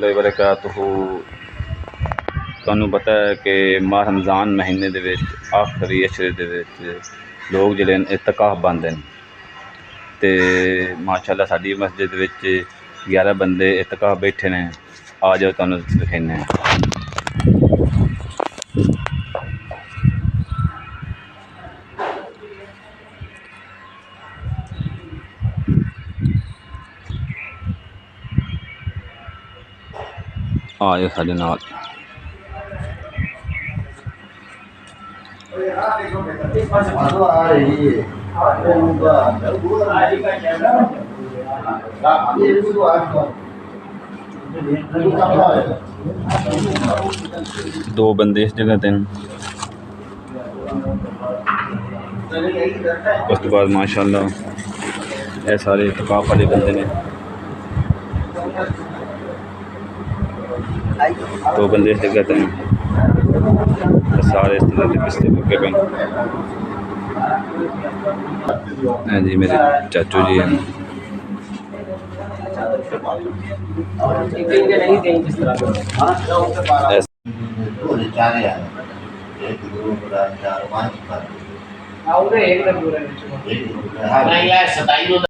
रहमतुल्लाहि व बरकातुहू। तुहानू पता है कि माह रमज़ान महीने दे विच आखिरी अशरे दे विच लोग जिहड़े न इतकाफ बंद हैं ते माशाअल्लाह साडी मस्जिद विच 11 बंदे इतकाफ बैठे ने। आ जाओ तुहानू दिखाने हैं। आ जाओ साडे नाल। दो बंदे इस जगह ते न। उस तो बाद माशाअल्लाह ये सारे इतकाफ वाले बंदे ने। दो बंदे इस जगह ते न, सारे इस तरह के पिछले लगे पे। हाँ जी मेरे चाचू जी हैं।